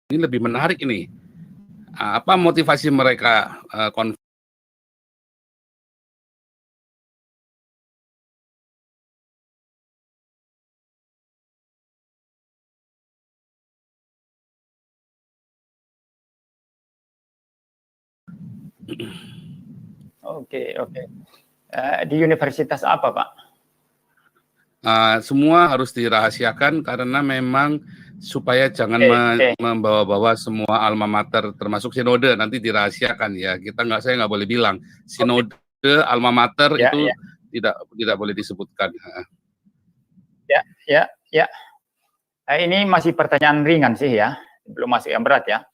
Ini lebih menarik ini. Apa motivasi mereka Oke. Di universitas apa, Pak? semua harus dirahasiakan karena memang supaya jangan membawa-bawa semua alma mater termasuk sinode nanti dirahasiakan ya. Saya nggak boleh bilang sinode alma mater itu tidak boleh disebutkan. Ya. Ini masih pertanyaan ringan sih ya, belum masuk yang berat ya.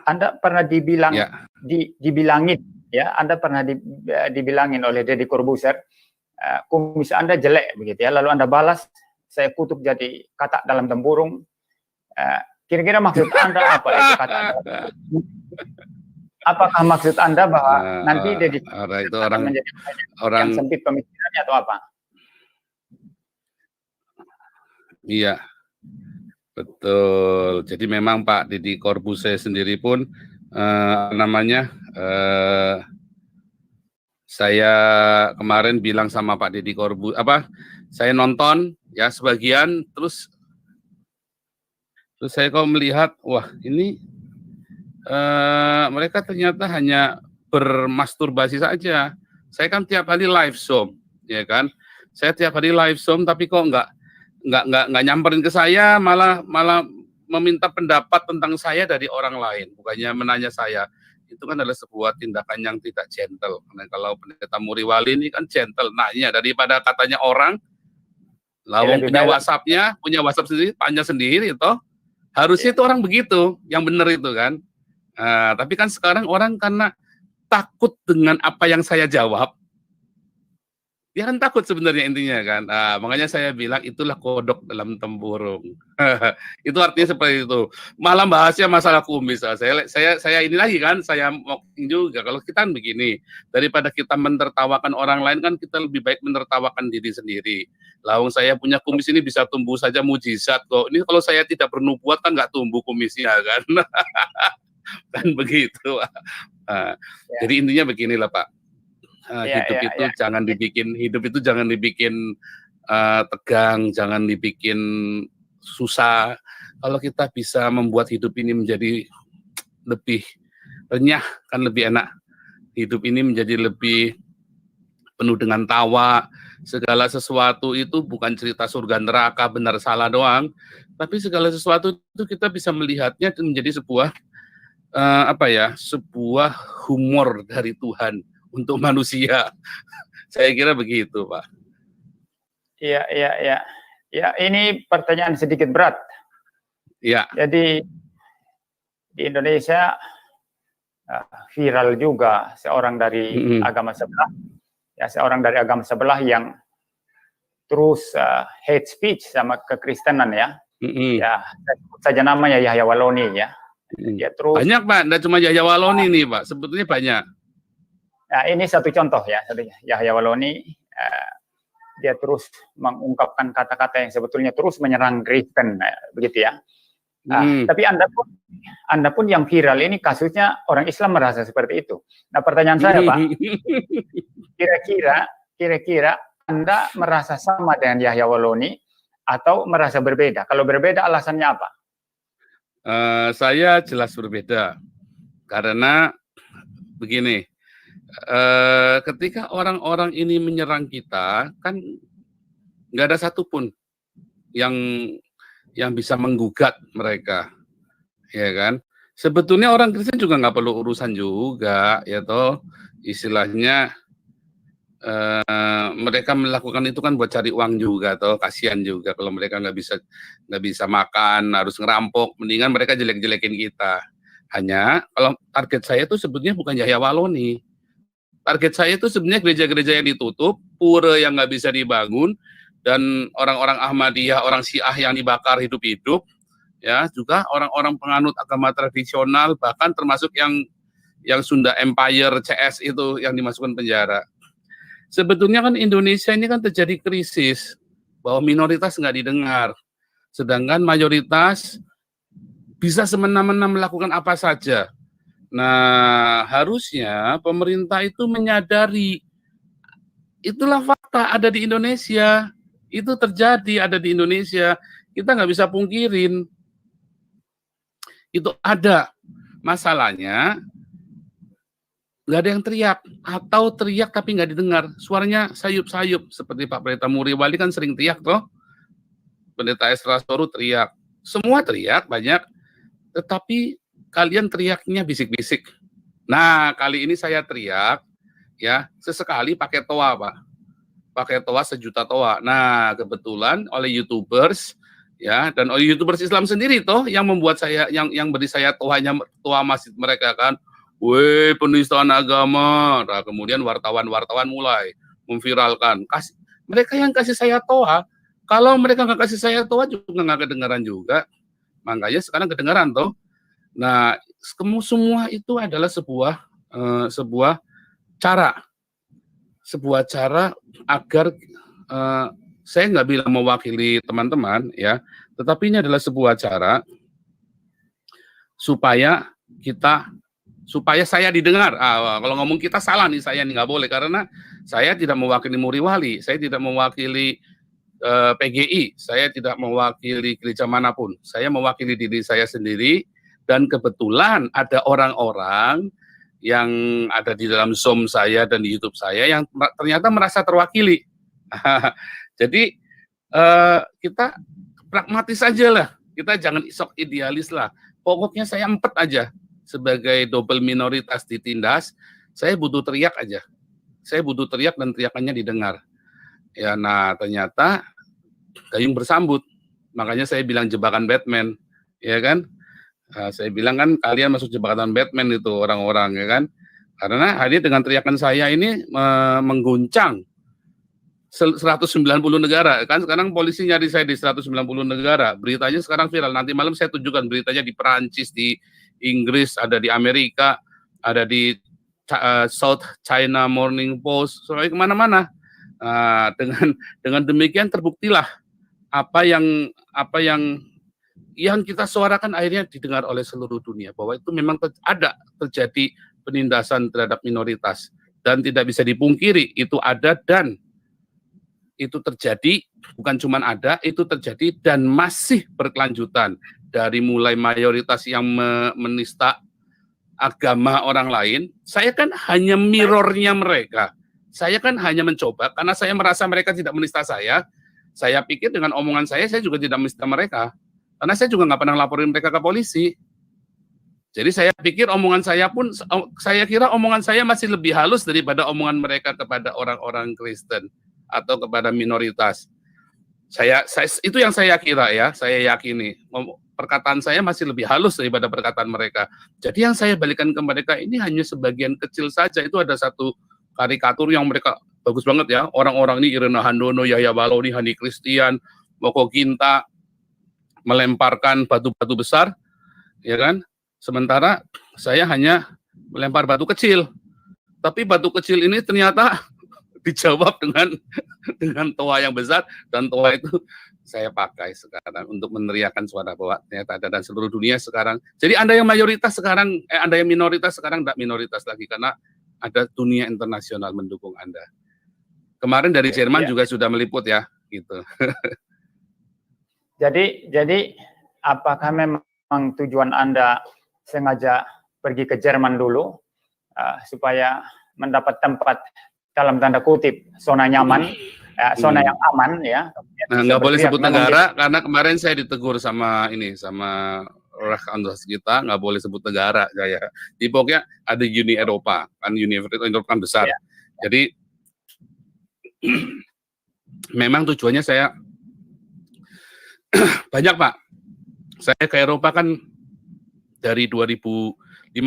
Anda pernah dibilangin ya, Anda pernah dibilangin oleh Deddy Corbuzier, kumis Anda jelek begitu ya, lalu Anda balas, saya kutuk jadi katak dalam tempurung. Kira-kira maksud Anda apa itu katak dalam tempurung? Apakah maksud Anda bahwa nanti Deddy itu menjadi orang yang sempit pemikirannya atau apa? Iya, betul. Jadi memang Pak Deddy Corbuzier sendiri pun saya kemarin bilang sama Pak Deddy Corbuzier, saya nonton ya sebagian, terus saya kok melihat, wah ini mereka ternyata hanya bermasturbasi saja. Saya kan tiap hari live Zoom, ya kan? Saya tiap hari live Zoom, tapi kok nggak nyamperin ke saya, malah meminta pendapat tentang saya dari orang lain, bukannya menanya saya. Itu kan adalah sebuah tindakan yang tidak gentle. Karena kalau Pendeta Muriwali ini kan gentle, nanya daripada katanya orang, lawang punya WhatsApp sendiri, tanya sendiri toh. Harusnya itu orang begitu, yang benar itu kan. Tapi kan sekarang orang karena takut dengan apa yang saya jawab, dia kan takut sebenarnya intinya kan. Makanya saya bilang itulah kodok dalam tempurung. Itu artinya seperti itu. Malah bahasnya masalah kumis. Saya ini lagi kan, saya mocking juga. Kalau kita kan begini, daripada kita menertawakan orang lain kan kita lebih baik menertawakan diri sendiri. Lawang saya punya kumis ini bisa tumbuh saja mujizat kok. Ini kalau saya tidak bernubuat kan nggak tumbuh kumisnya kan. Kan begitu. Jadi intinya beginilah Pak. Hidup itu jangan dibikin tegang, jangan dibikin susah. Kalau kita bisa membuat hidup ini menjadi lebih renyah, kan lebih enak. Hidup ini menjadi lebih penuh dengan tawa. Segala sesuatu itu bukan cerita surga neraka, benar salah doang, tapi segala sesuatu itu kita bisa melihatnya menjadi sebuah sebuah humor dari Tuhan untuk manusia. Saya kira begitu, Pak. Iya. Ya, ini pertanyaan sedikit berat. Iya. Jadi di Indonesia viral juga seorang dari agama sebelah. Ya, seorang dari agama sebelah yang terus hate speech sama kekristenan ya. Ya, sebut saja namanya Yahya Waloni ya. Dia terus banyak Pak, tidak cuma Yahya Waloni nih Pak, sebetulnya banyak. Nah, ini satu contoh ya, Yahya Waloni, dia terus mengungkapkan kata-kata yang sebetulnya terus menyerang Kristen, begitu ya. Tapi Anda pun yang viral ini kasusnya orang Islam merasa seperti itu. Nah, pertanyaan saya Pak, kira-kira Anda merasa sama dengan Yahya Waloni atau merasa berbeda? Kalau berbeda alasannya apa? Saya jelas berbeda, karena begini, ketika orang-orang ini menyerang kita, kan nggak ada satupun yang bisa menggugat mereka, ya kan? Sebetulnya orang Kristen juga nggak perlu urusan juga, ya toh, istilahnya mereka melakukan itu kan buat cari uang juga, toh kasihan juga kalau mereka nggak bisa makan, harus ngerampok, mendingan mereka jelek-jelekin kita. Hanya kalau target saya itu sebetulnya bukan Yahya Waloni. Target saya itu sebenarnya gereja-gereja yang ditutup, pura yang nggak bisa dibangun, dan orang-orang Ahmadiyah, orang Syiah yang dibakar hidup-hidup, ya juga orang-orang penganut agama tradisional, bahkan termasuk yang Sunda Empire CS itu yang dimasukkan penjara. Sebetulnya kan Indonesia ini kan terjadi krisis, bahwa minoritas nggak didengar, sedangkan mayoritas bisa semena-mena melakukan apa saja. Nah, harusnya pemerintah itu menyadari itulah fakta ada di Indonesia. Itu terjadi ada di Indonesia. Kita nggak bisa pungkirin. Itu ada. Masalahnya nggak ada yang teriak atau teriak tapi nggak didengar. Suaranya sayup-sayup seperti Pak Pendeta Muriwali kan sering teriak toh. Pendeta Esra Soru teriak. Semua teriak banyak. Tetapi kalian teriaknya bisik-bisik. Nah, kali ini saya teriak ya sesekali pakai toa, Pak. Pakai toa 1 juta toa. Nah, kebetulan oleh YouTubers ya dan oleh YouTubers Islam sendiri toh yang membuat saya yang beri saya toa masjid mereka kan. Weh, penistaan agama. Nah, kemudian wartawan-wartawan mulai memviralkan. Mereka yang kasih saya toa, kalau mereka nggak kasih saya toa juga nggak kedengaran juga. Makanya sekarang kedengaran toh. Nah, semua itu adalah sebuah cara agar saya nggak bilang mewakili teman-teman ya, tetapi ini adalah sebuah cara supaya saya didengar. Kalau ngomong kita salah nih, saya nggak boleh karena saya tidak mewakili Muriwali, saya tidak mewakili PGI, saya tidak mewakili gereja manapun, saya mewakili diri saya sendiri dan kebetulan ada orang-orang yang ada di dalam Zoom saya dan di YouTube saya yang ternyata merasa terwakili. Jadi kita pragmatis aja lah, kita jangan sok idealis lah. Pokoknya saya empet aja. Sebagai double minoritas ditindas, saya butuh teriak aja. Saya butuh teriak dan teriakannya didengar. Ya, nah ternyata gayung bersambut. Makanya saya bilang jebakan Batman, ya kan? Nah, saya bilang kan kalian masuk jebakan Batman itu orang-orang, ya kan? Karena hadir dengan teriakan saya ini mengguncang 190 negara. Kan sekarang polisi nyari saya di 190 negara. Beritanya sekarang viral. Nanti malam saya tunjukkan beritanya di Perancis, di Inggris, ada di Amerika, ada di South China Morning Post, sampai kemana-mana. Dengan demikian terbuktilah apa yang kita suarakan akhirnya didengar oleh seluruh dunia bahwa itu memang terjadi penindasan terhadap minoritas dan tidak bisa dipungkiri itu ada dan itu terjadi, bukan cuma ada, itu terjadi dan masih berkelanjutan. Dari mulai mayoritas yang menista agama orang lain, saya kan hanya mirrornya mereka. Saya kan hanya mencoba, karena saya merasa mereka tidak menista saya pikir dengan omongan saya juga tidak menista mereka. Karena saya juga nggak pernah laporin mereka ke polisi. Jadi saya pikir saya kira omongan saya masih lebih halus daripada omongan mereka kepada orang-orang Kristen atau kepada minoritas. Itu yang saya kira ya, saya yakini. Perkataan saya masih lebih halus daripada perkataan mereka. Jadi yang saya balikan ke mereka ini hanya sebagian kecil saja. Itu ada satu karikatur yang mereka bagus banget ya. Orang-orang ini Irena Handono, Yahya Baloni, Hani Christian, Moko Ginta melemparkan batu-batu besar, ya kan? Sementara saya hanya melempar batu kecil. Tapi batu kecil ini ternyata dijawab dengan toa yang besar dan toa itu saya pakai sekarang untuk meneriakan suara bahwa ternyata ada dan seluruh dunia sekarang. Jadi Anda yang mayoritas sekarang, Anda yang minoritas sekarang tidak minoritas lagi karena ada dunia internasional mendukung Anda. Kemarin dari Jerman juga sudah meliput ya, gitu. Jadi apakah memang tujuan Anda sengaja pergi ke Jerman dulu supaya mendapat tempat dalam tanda kutip zona nyaman, zona yang aman ya? Nah, nggak boleh sebut negara karena kemarin saya ditegur sama Andos kita nggak boleh sebut negara saya. Di pokoknya ada Uni Eropa kan, Uni Eropa kan besar. Ya. Jadi memang tujuannya saya banyak Pak. Saya ke Eropa kan dari 2015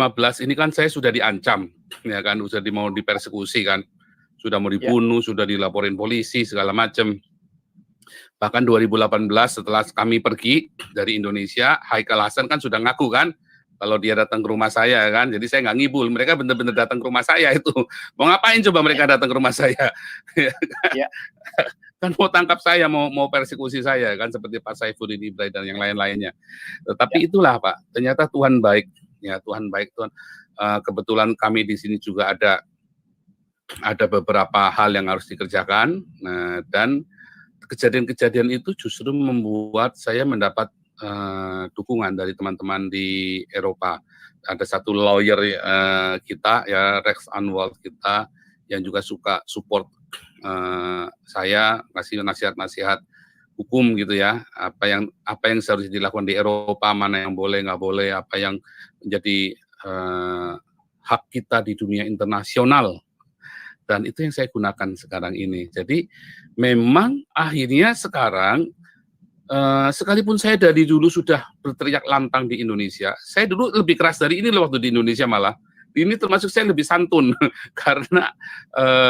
ini kan saya sudah diancam ya kan, sudah mau dipersekusi kan. Sudah mau dibunuh, sudah dilaporin polisi segala macam. Bahkan 2018 setelah kami pergi dari Indonesia, Haikal Hasan kan sudah ngaku kan, kalau dia datang ke rumah saya kan, jadi saya nggak ngibul, mereka benar-benar datang ke rumah saya itu. Mau ngapain coba mereka datang ke rumah saya? Ya. Kan mau tangkap saya, mau persekusi saya kan, seperti Pak Saifuddin Ibrahim dan yang lain-lainnya. Tetapi itulah Pak, ternyata Tuhan baik, ya Tuhan baik Tuhan. Kebetulan kami di sini juga ada beberapa hal yang harus dikerjakan, dan kejadian-kejadian itu justru membuat saya mendapat dukungan dari teman-teman di Eropa. Ada satu lawyer kita ya, Rex Anwalt kita, yang juga suka support saya, ngasih nasihat-nasihat hukum gitu ya, apa yang seharusnya dilakukan di Eropa, mana yang boleh nggak boleh, apa yang menjadi hak kita di dunia internasional. Dan itu yang saya gunakan sekarang ini. Jadi memang akhirnya sekarang sekalipun saya dari dulu sudah berteriak lantang di Indonesia, saya dulu lebih keras dari ini loh waktu di Indonesia malah. Ini termasuk saya lebih santun karena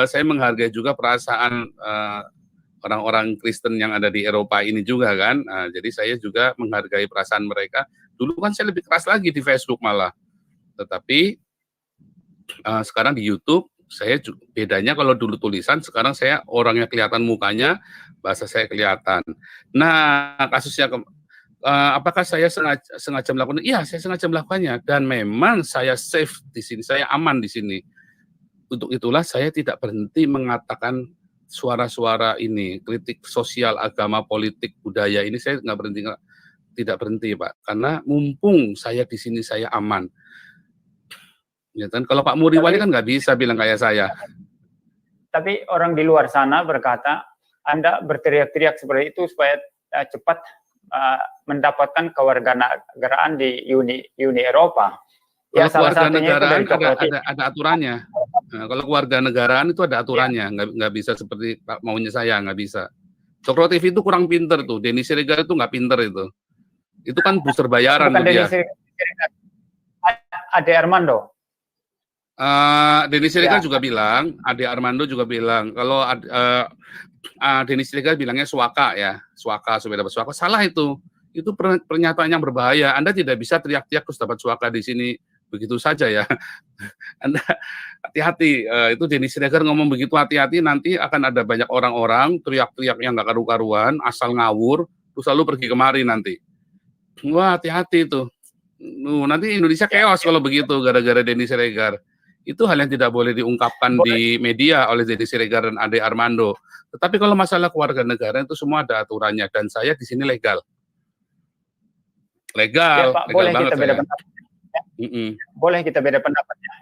saya menghargai juga perasaan orang-orang Kristen yang ada di Eropa ini juga kan. Jadi saya juga menghargai perasaan mereka. Dulu kan saya lebih keras lagi di Facebook malah. Tetapi sekarang di YouTube saya bedanya, kalau dulu tulisan, sekarang saya orangnya kelihatan mukanya, bahasa saya kelihatan. Nah, kasusnya apakah saya sengaja melakukan? Iya, saya sengaja melakukannya, dan memang saya safe di sini, saya aman di sini. Untuk itulah saya tidak berhenti mengatakan suara-suara ini, kritik sosial, agama, politik, budaya ini saya tidak berhenti Pak, karena mumpung saya di sini saya aman. Ya kan, kalau Pak Muriwali kan nggak bisa bilang kayak saya. Tapi orang di luar sana berkata, Anda berteriak-teriak seperti itu supaya cepat mendapatkan kewarganegaraan di Uni Eropa. Ya, kalau kewarganegaraan ada aturannya. Nah, kalau kewarganegaraan itu ada aturannya, nggak bisa seperti maunya saya, nggak bisa. Cokro TV itu kurang pinter tuh, Denny Siregar itu nggak pinter itu. Itu kan booster bayaran tuh dia. Ade Armando. Denny Siregar juga bilang, Ade Armando juga bilang, kalau Denny Siregar bilangnya suaka ya, suaka supaya dapat suaka, salah itu pernyataan yang berbahaya. Anda tidak bisa teriak-teriak terus dapat suaka di sini begitu saja ya. Anda hati-hati, itu Denny Siregar ngomong begitu, hati-hati, nanti akan ada banyak orang-orang teriak-teriak yang nggak karu-karuan, asal ngawur, terus lalu pergi kemari nanti. Wah, hati-hati itu. Nanti Indonesia chaos kalau begitu gara-gara Denny Siregar. Itu hal yang tidak boleh diungkapkan di media oleh Denny Siregar dan Ade Armando. Tetapi kalau masalah kewarganegaraan itu semua ada aturannya, dan saya di sini legal. Legal, ya, Pak, legal boleh banget kita beda pendapat. Boleh kita beda pendapatnya.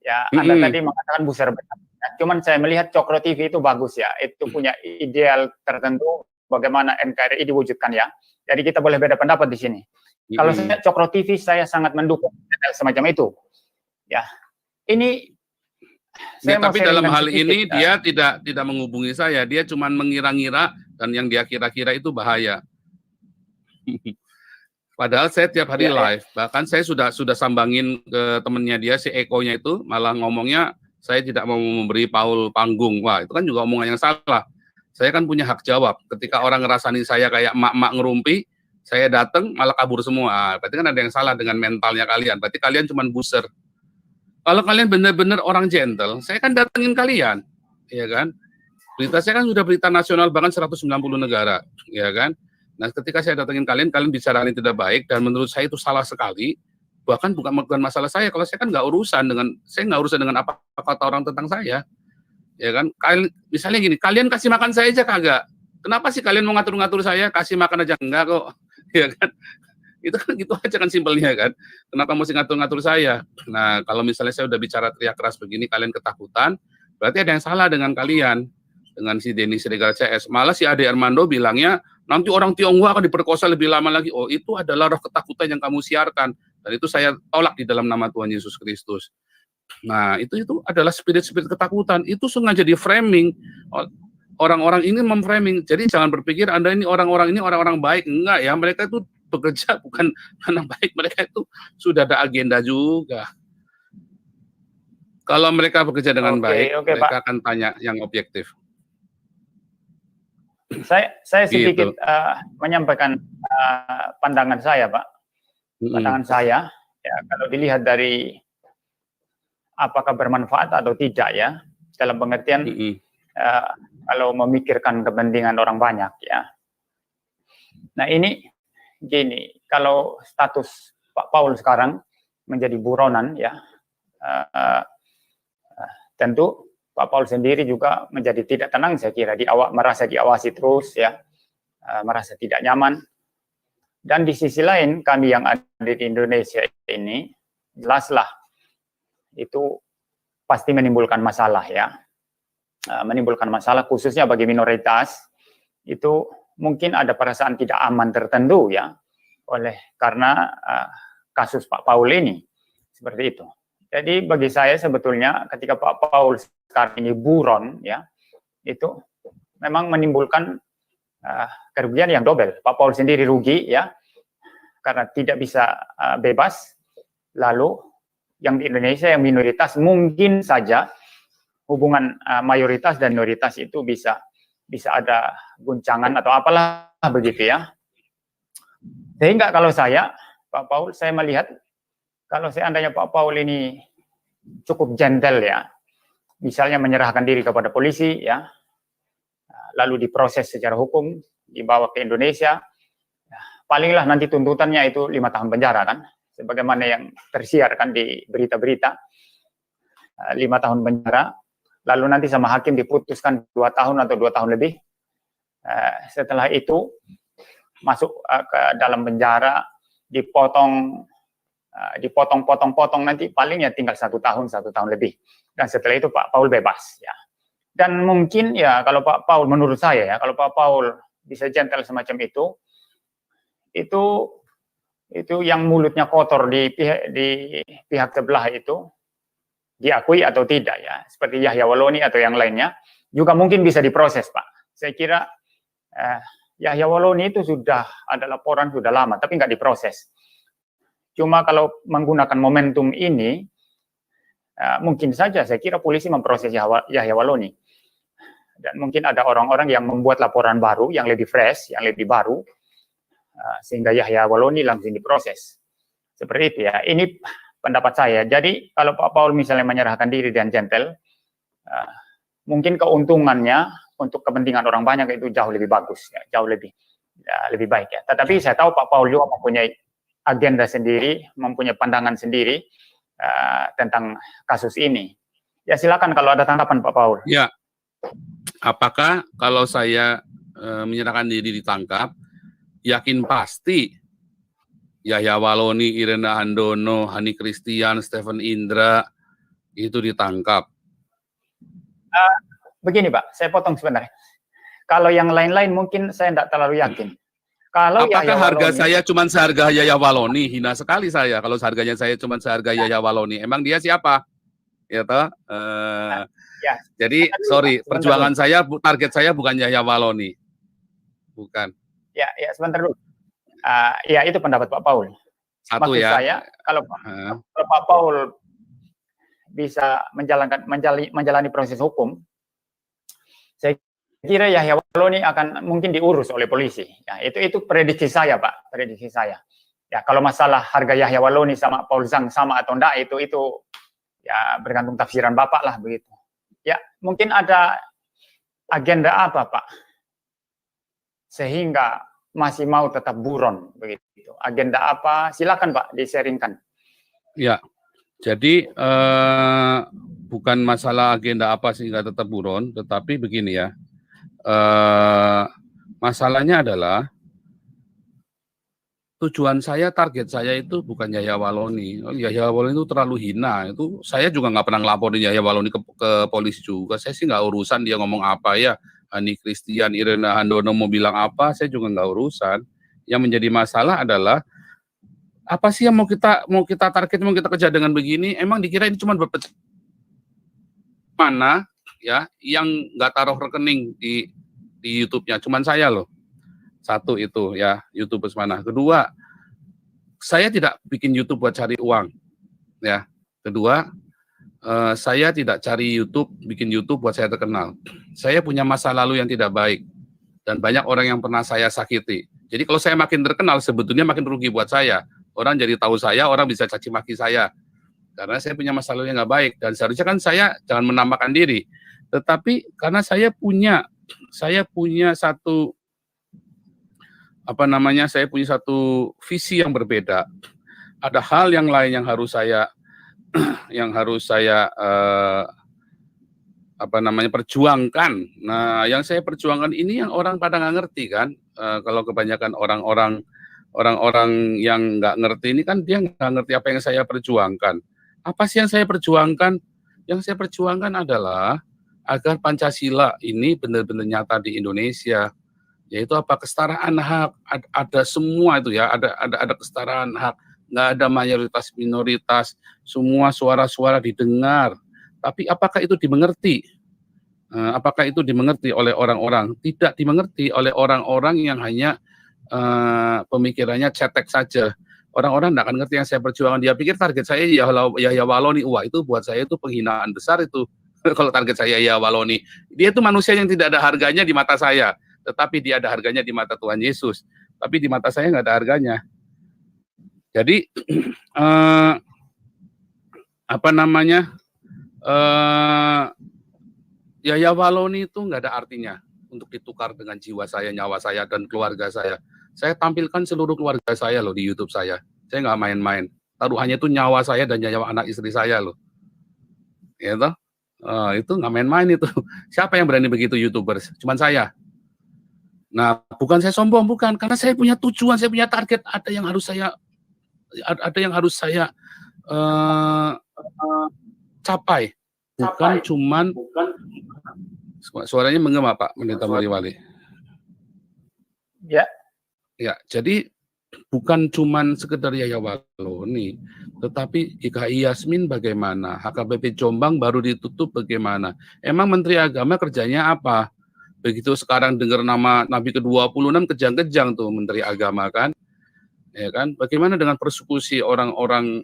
Ya, Anda tadi mengatakan besar benar. Cuman saya melihat Cokro TV itu bagus ya. Itu punya ideal tertentu bagaimana NKRI diwujudkan ya. Jadi kita boleh beda pendapat di sini. Kalau saya Cokro TV, saya sangat mendukung semacam itu. Ya. Ini ya, tapi dalam hal ini dia tidak menghubungi saya, dia cuma mengira-ngira, dan yang dia kira-kira itu bahaya. Padahal saya tiap hari live, bahkan saya sudah sambangin ke temennya dia, si Eko-nya itu, malah ngomongnya saya tidak mau memberi Paul panggung. Wah, itu kan juga omongan yang salah. Saya kan punya hak jawab. Ketika orang ngerasani saya kayak mak-mak ngerumpi, saya datang malah kabur semua. Berarti kan ada yang salah dengan mentalnya kalian. Berarti kalian cuma booster. Kalau kalian benar-benar orang gentle, saya kan datengin kalian, ya kan? Berita saya kan sudah berita nasional, bahkan 190 negara, ya kan? Nah, ketika saya datengin kalian bicara yang tidak baik, dan menurut saya itu salah sekali, bahkan bukan masalah saya, kalau saya kan nggak urusan dengan apa kata orang tentang saya, ya kan? Kalian, misalnya gini, kalian kasih makan saya aja kagak? Kenapa sih kalian mau ngatur-ngatur saya? Kasih makan aja enggak kok, ya kan? Itu kan gitu aja kan simpelnya kan. Kenapa mesti ngatur-ngatur saya? Nah, kalau misalnya saya udah bicara teriak keras begini, kalian ketakutan, berarti ada yang salah dengan kalian, dengan si Denny Siregar CS. Malah si Ade Armando bilangnya, nanti orang Tionghoa akan diperkosa lebih lama lagi. Oh, itu adalah roh ketakutan yang kamu siarkan. Dan itu saya tolak di dalam nama Tuhan Yesus Kristus. Nah, itu adalah spirit-spirit ketakutan. Itu sengaja di framing. Orang-orang ini memframing. Jadi jangan berpikir Anda ini orang-orang baik. Enggak ya, mereka itu bekerja bukan karena baik, mereka itu sudah ada agenda juga. Kalau mereka bekerja dengan baik, mereka Pak akan tanya yang objektif. Saya sedikit menyampaikan pandangan saya, Pak. Pandangan saya, Ya, kalau dilihat dari apakah bermanfaat atau tidak ya, dalam pengertian kalau memikirkan kepentingan orang banyak ya. Nah ini gini, kalau status Pak Paul sekarang menjadi buronan ya, tentu Pak Paul sendiri juga menjadi tidak tenang, saya kira, merasa diawasi terus ya, merasa tidak nyaman. Dan di sisi lain kami yang ada di Indonesia ini jelaslah itu pasti menimbulkan masalah ya, menimbulkan masalah khususnya bagi minoritas. Itu mungkin ada perasaan tidak aman tertentu ya, karena kasus Pak Paul ini seperti itu. Jadi bagi saya sebetulnya ketika Pak Paul sekarang ini buron ya, itu memang menimbulkan kerugian yang double. Pak Paul sendiri rugi ya, karena tidak bisa bebas. Lalu yang di Indonesia yang minoritas mungkin saja hubungan mayoritas dan minoritas itu bisa ada guncangan atau apalah begitu ya. Sehingga kalau saya Pak Paul, saya melihat kalau seandainya Pak Paul ini cukup gentle ya, misalnya menyerahkan diri kepada polisi ya, lalu diproses secara hukum, dibawa ke Indonesia, palinglah nanti tuntutannya itu 5 tahun penjara kan, sebagaimana yang tersiar kan di berita-berita, 5 tahun penjara, lalu nanti sama hakim diputuskan 2 tahun atau 2 tahun lebih. Setelah itu masuk ke dalam penjara, dipotong-potong nanti paling ya tinggal 1 tahun lebih. Dan setelah itu Pak Paul bebas ya. Dan mungkin ya kalau Pak Paul, menurut saya ya, kalau Pak Paul bisa gentle semacam itu yang mulutnya kotor di pihak sebelah itu diakui atau tidak ya, seperti Yahya Walloni atau yang lainnya juga mungkin bisa diproses Pak. Saya kira Yahya Walloni itu sudah ada laporan sudah lama tapi nggak diproses. Cuma kalau menggunakan momentum ini mungkin saja saya kira polisi memproses Yahya Walloni. Dan mungkin ada orang-orang yang membuat laporan baru, yang lebih fresh, yang lebih baru, sehingga Yahya Walloni langsung diproses. Seperti itu ya, ini pendapat saya. Jadi kalau Pak Paul misalnya menyerahkan diri dan gentle, mungkin keuntungannya untuk kepentingan orang banyak itu jauh lebih bagus, ya, jauh lebih baik ya. Tetapi saya tahu Pak Paul juga mempunyai agenda sendiri, mempunyai pandangan sendiri tentang kasus ini. Ya silakan kalau ada tanggapan Pak Paul. Ya. Apakah kalau saya menyerahkan diri ditangkap, yakin pasti Yahya Walloni, Irena Handono, Hani Christian, Stephen Indra itu ditangkap? Begini Pak, saya potong sebentar. Kalau yang lain-lain mungkin saya tidak terlalu yakin. Kalau apakah harga saya cuma seharga Yahya Walloni? Hina sekali saya kalau harganya saya cuma seharga Yahya Walloni. Emang dia siapa? Ya toh? Ya, jadi sorry, perjuangan saya, target saya bukan Yahya Walloni, bukan. Ya sebentar dulu. Ya itu pendapat Pak Paul. Satu maksud ya. Saya kalau Pak Paul bisa menjalani proses hukum, saya kira Yahya Walloni akan mungkin diurus oleh polisi. Ya, itu prediksi saya Pak, prediksi saya. Ya kalau masalah harga Yahya Walloni sama Paul Zhang sama atau enggak itu ya bergantung tafsiran Bapak lah begitu. Ya, mungkin ada agenda apa, Pak? Sehingga masih mau tetap buron, begitu. Agenda apa? Silakan, Pak, di-sharingkan. Ya, jadi bukan masalah agenda apa sehingga tetap buron, tetapi begini ya. Masalahnya adalah tujuan saya, target saya itu bukan Yahya Walloni. Yahya Walloni itu terlalu hina. Itu saya juga nggak pernah ngelaporin Yahya Walloni ke polisi juga. Saya sih nggak urusan dia ngomong apa ya. Hani Christian, Irena Handono mau bilang apa, saya juga nggak urusan. Yang menjadi masalah adalah apa sih yang mau kita target, mau kita kejar dengan begini? Emang dikira ini cuma mana ya yang nggak taruh rekening di YouTube-nya? Cuman saya loh. Satu itu ya, YouTube mana. Kedua, saya tidak bikin YouTube buat cari uang. Ya. Kedua, saya tidak cari YouTube, bikin YouTube buat saya terkenal. Saya punya masa lalu yang tidak baik. Dan banyak orang yang pernah saya sakiti. Jadi kalau saya makin terkenal, sebetulnya makin rugi buat saya. Orang jadi tahu saya, orang bisa caci maki saya. Karena saya punya masa lalu yang nggak baik. Dan seharusnya kan saya jangan menampakkan diri. Tetapi karena saya punya satu saya punya satu visi yang berbeda. Ada hal yang lain yang harus saya perjuangkan. Nah, yang saya perjuangkan ini yang orang pada nggak ngerti kan. Kalau kebanyakan orang-orang yang nggak ngerti ini kan dia nggak ngerti apa yang saya perjuangkan. Apa sih yang saya perjuangkan? Yang saya perjuangkan adalah agar Pancasila ini benar-benar nyata di Indonesia. Yaitu apa? Kesetaraan hak, ada semua itu ya, ada kesetaraan hak, nggak ada mayoritas minoritas, semua suara-suara didengar. Tapi apakah itu dimengerti? Apakah itu dimengerti oleh orang-orang? Tidak dimengerti oleh orang-orang yang hanya pemikirannya cetek saja. Orang-orang tidak akan ngerti yang saya perjuangkan. Dia pikir target saya Yahya Waloni. Wah, itu buat saya itu penghinaan besar itu. Kalau target saya Yahya Waloni, dia itu manusia yang tidak ada harganya di mata saya. Tetapi dia ada harganya di mata Tuhan Yesus. Tapi di mata saya nggak ada harganya. Jadi Yahya Waloni itu nggak ada artinya untuk ditukar dengan jiwa saya, nyawa saya, dan keluarga saya. Saya tampilkan seluruh keluarga saya loh di YouTube saya. Saya nggak main-main. Taruhannya itu nyawa saya dan nyawa anak istri saya loh. Ya toh? Itu nggak main-main itu. Siapa yang berani begitu YouTubers? Cuman saya. Nah, bukan saya sombong, bukan, karena saya punya tujuan, saya punya target, ada yang harus saya capai, bukan cuman suaranya menggema Pak Pendeta Wali. Ya. Ya, jadi bukan cuman sekedar Yahya Waloni, tetapi GKI Yasmin bagaimana, HKBP Jombang baru ditutup bagaimana, emang Menteri Agama kerjanya apa? Begitu sekarang dengar nama Nabi ke-26 kejang-kejang tuh Menteri Agama kan, ya kan? Bagaimana dengan persekusi orang-orang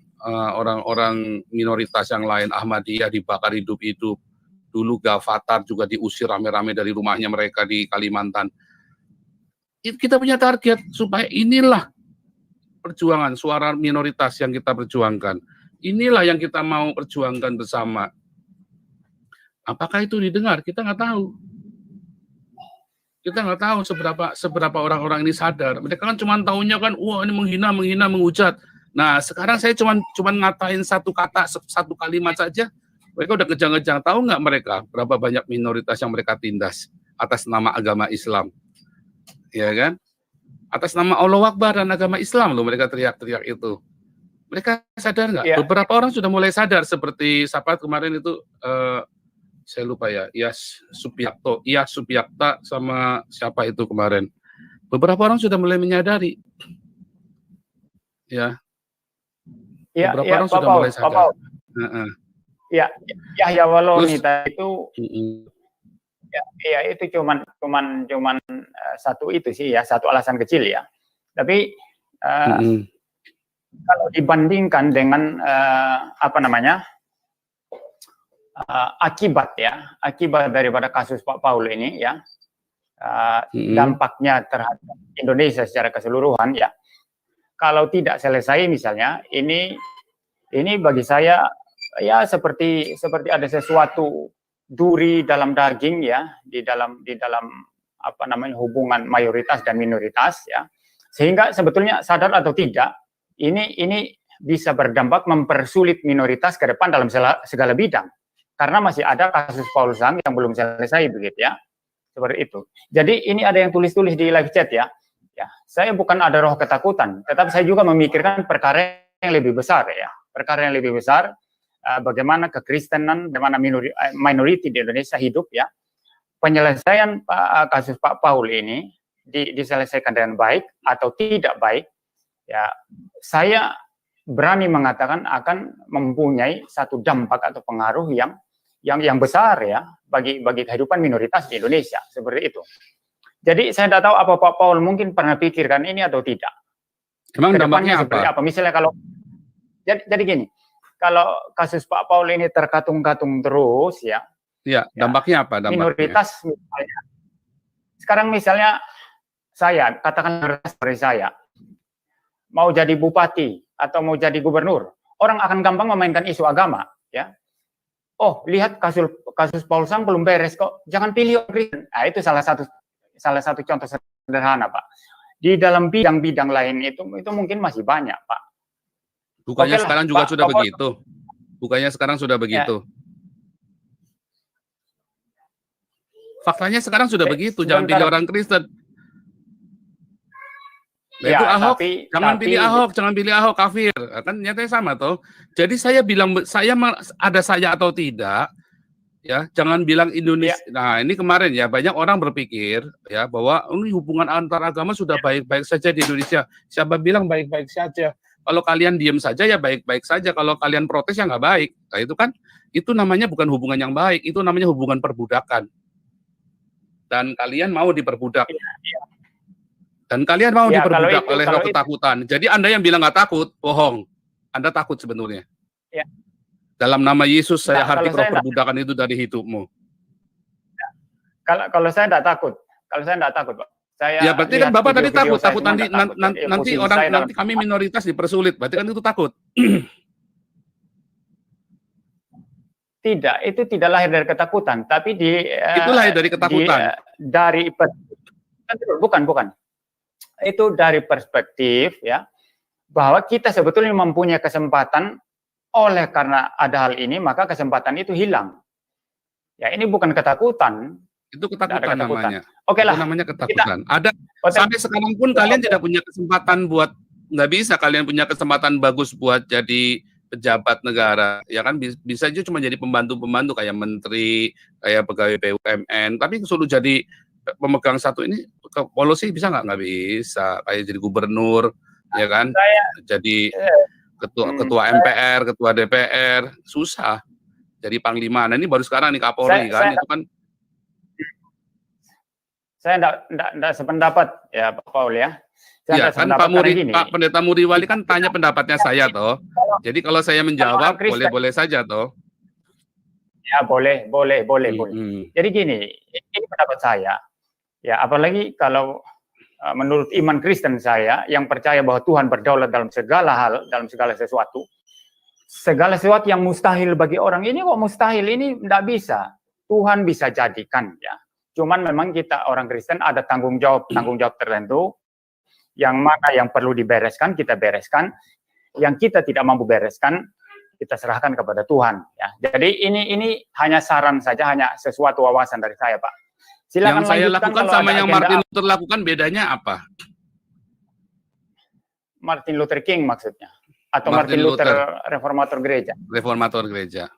minoritas yang lain? Ahmadiyah dibakar hidup-hidup, dulu Gavatar juga diusir rame-rame dari rumahnya mereka di Kalimantan. Kita punya target supaya inilah perjuangan suara minoritas yang kita perjuangkan. Inilah yang kita mau perjuangkan bersama. Apakah itu didengar? Kita nggak tahu. Kita nggak tahu seberapa orang-orang ini sadar. Mereka kan cuma tahunya kan, wah ini menghina, menghujat. Nah sekarang saya cuma ngatain satu kata, satu kalimat saja, mereka udah kejang-kejang. Tahu nggak mereka berapa banyak minoritas yang mereka tindas atas nama agama Islam, ya kan? Atas nama Allah Akbar dan agama Islam loh mereka teriak-teriak itu. Mereka sadar nggak? Ya. Beberapa orang sudah mulai sadar seperti siapa kemarin itu. Saya lupa ya, Iyas Supiakta sama siapa itu kemarin. Beberapa orang sudah mulai menyadari. Ya. Beberapa orang sudah mulai sadar. Ya, Yahya Waloni itu ya itu cuman satu itu sih ya, satu alasan kecil ya. Tapi kalau dibandingkan dengan akibat daripada kasus Pak Paul ini ya, dampaknya terhadap Indonesia secara keseluruhan ya, kalau tidak selesai misalnya ini bagi saya ya seperti ada sesuatu duri dalam daging ya, di dalam hubungan mayoritas dan minoritas ya, sehingga sebetulnya sadar atau tidak ini bisa berdampak mempersulit minoritas ke depan dalam segala bidang. Karena masih ada kasus Paul Sam yang belum selesai begitu ya. Seperti itu. Jadi ini ada yang tulis-tulis di live chat ya. Ya, saya bukan ada roh ketakutan, tetapi saya juga memikirkan perkara yang lebih besar ya. Perkara yang lebih besar, bagaimana kekristenan, bagaimana minority di Indonesia hidup ya. Penyelesaian kasus Pak Paul ini diselesaikan dengan baik atau tidak baik ya. Saya berani mengatakan akan mempunyai satu dampak atau pengaruh yang besar ya bagi kehidupan minoritas di Indonesia seperti itu. Jadi saya tidak tahu apa Pak Paul mungkin pernah pikirkan ini atau tidak. Emang dampaknya apa? Misalnya kalau jadi gini, kalau kasus Pak Paul ini terkatung-katung terus ya. Iya, dampaknya apa? Dampaknya? Minoritas misalnya. Sekarang misalnya saya katakan seperti saya mau jadi bupati atau mau jadi gubernur, orang akan gampang memainkan isu agama, ya. Oh, lihat kasus Paul Sam belum beres kok, jangan pilih orang Kristen. Nah, itu salah satu contoh sederhana, Pak. Di dalam bidang-bidang lain itu mungkin masih banyak, Pak. Bukannya sekarang juga sudah begitu? Bukannya sekarang sudah begitu? Faktanya sekarang sudah begitu, jangan pilih orang Kristen. Nah, itu Ahok, jangan pilih Ahok, jangan pilih Ahok, kafir. Kan nyatanya sama toh. Jadi saya bilang, ada saya atau tidak, ya jangan bilang Indonesia. Nah ini kemarin ya banyak orang berpikir ya bahwa ini hubungan antar agama sudah baik-baik saja di Indonesia. Siapa bilang baik-baik saja? Kalau kalian diem saja ya baik-baik saja. Kalau kalian protes ya nggak baik. Nah itu kan, itu namanya bukan hubungan yang baik, itu namanya hubungan perbudakan. Dan kalian mau diperbudak. Dan kalian mau diperbudak oleh roh ketakutan. Jadi Anda yang bilang nggak takut, bohong. Anda takut sebenarnya. Ya. Dalam nama Yesus saya hardik roh perbudakan itu dari hidupmu. Kalau saya nggak takut, Pak. Ya berarti kan Bapak tadi takut nanti kami minoritas dipersulit. Berarti kan itu takut. Tidak, itu tidak lahir dari ketakutan, tapi itu lahir dari ketakutan. Bukan. Itu dari perspektif ya bahwa kita sebetulnya mempunyai kesempatan, oleh karena ada hal ini maka kesempatan itu hilang. Ya ini bukan ketakutan. Itu ketakutan namanya. Oke lah. Itu namanya ketakutan. Sampai sekarang pun kalian tidak punya kesempatan buat, nggak bisa kalian punya kesempatan bagus buat jadi pejabat negara. Ya kan bisa aja cuma jadi pembantu-pembantu kayak menteri, kayak pegawai BUMN. Tapi suruh jadi pemegang satu ini polusi bisa nggak bisa, kayak jadi gubernur ya kan, jadi ketua MPR, ketua DPR susah, jadi panglima. Nah ini baru sekarang nih Kapolri itu kan. Saya enggak sependapat ya Pak Paul ya. Ya kan Pak Pendeta Muriwali kan tanya pendapatnya saya toh. Jadi kalau saya menjawab boleh-boleh saja toh. Ya boleh. Jadi gini, ini pendapat saya. Ya, apalagi kalau menurut iman Kristen saya yang percaya bahwa Tuhan berdaulat dalam segala hal, dalam segala sesuatu yang mustahil bagi orang ini kok mustahil, ini tidak bisa. Tuhan bisa jadikan ya. Cuman memang kita orang Kristen ada tanggung jawab tertentu, yang mana yang perlu dibereskan kita bereskan, yang kita tidak mampu bereskan kita serahkan kepada Tuhan ya. Jadi ini hanya saran saja, hanya sesuatu wawasan dari saya, Pak. Silakan yang saya lakukan sama yang Martin Luther lakukan bedanya apa? Martin Luther King maksudnya? Atau Martin Luther reformator gereja? Reformator gereja.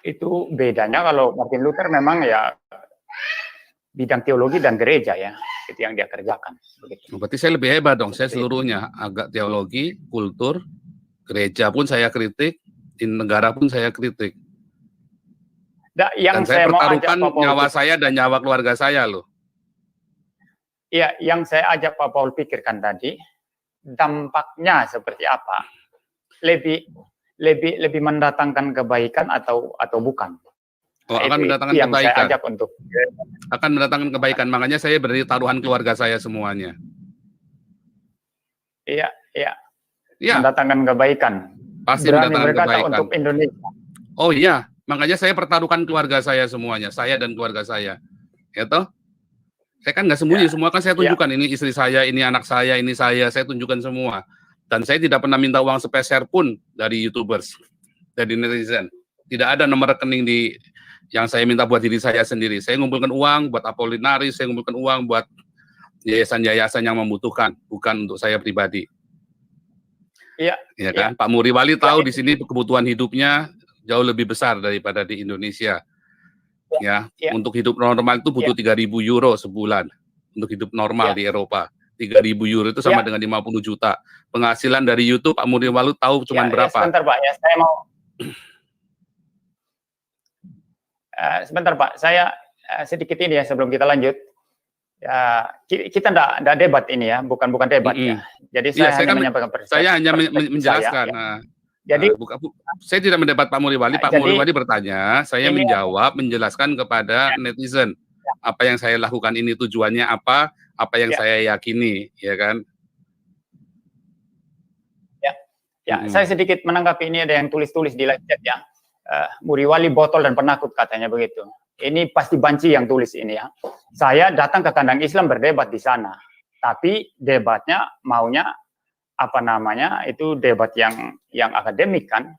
Itu bedanya. Kalau Martin Luther memang ya bidang teologi dan gereja ya, itu yang dia kerjakan. Begitu. Berarti saya lebih hebat dong, saya seluruhnya agak teologi, kultur, gereja pun saya kritik, di negara pun saya kritik. Dan saya pertaruhkan nyawa saya dan nyawa keluarga saya loh. Ya, yang saya ajak Pak Paul pikirkan tadi, dampaknya seperti apa? Lebih mendatangkan kebaikan atau bukan? Oh, akan mendatangkan kebaikan. Akan mendatangkan kebaikan. Makanya saya beri taruhan keluarga saya semuanya. Iya. Mendatangkan kebaikan. Pasti mendatangkan kebaikan untuk Indonesia. Oh iya, makanya saya pertaruhkan keluarga saya semuanya, saya dan keluarga saya. Ya toh? Saya kan nggak sembunyi, semua kan saya tunjukkan. Ini istri saya, ini anak saya, ini saya tunjukkan semua. Dan saya tidak pernah minta uang sepeser pun dari YouTubers, dari netizen. Tidak ada nomor rekening yang saya minta buat diri saya sendiri. Saya ngumpulkan uang buat Apolinaris, saya ngumpulkan uang buat yayasan-yayasan yang membutuhkan, bukan untuk saya pribadi. Iya, ya kan. Pak Muriwali tahu di sini kebutuhan hidupnya jauh lebih besar daripada di Indonesia. Ya, untuk hidup normal itu butuh 3.000 euro sebulan untuk hidup normal di Eropa. 3.000 euro itu sama dengan 50 juta. Penghasilan dari YouTube Pak Muriwali tahu cuma berapa? Sebentar Pak, ya saya mau. Sebentar Pak, saya sedikit ini ya sebelum kita lanjut. Ya, kita enggak debat ini ya, bukan debat ya. Jadi saya hanya menyampaikan perspektif. Saya hanya menjelaskan. Jadi saya tidak mendebat Pak Muriwali. Pak Muriwali bertanya, saya menjawab, menjelaskan kepada netizen. apa yang saya lakukan ini tujuannya apa yang saya yakini, ya kan? Ya, saya sedikit menanggapi ini, ada yang tulis-tulis di live chat ya. Muriwali botol dan penakut katanya begitu. Ini pasti Banci yang tulis ini ya. Saya datang ke kandang Islam berdebat di sana, tapi debatnya maunya apa namanya itu debat yang akademik kan.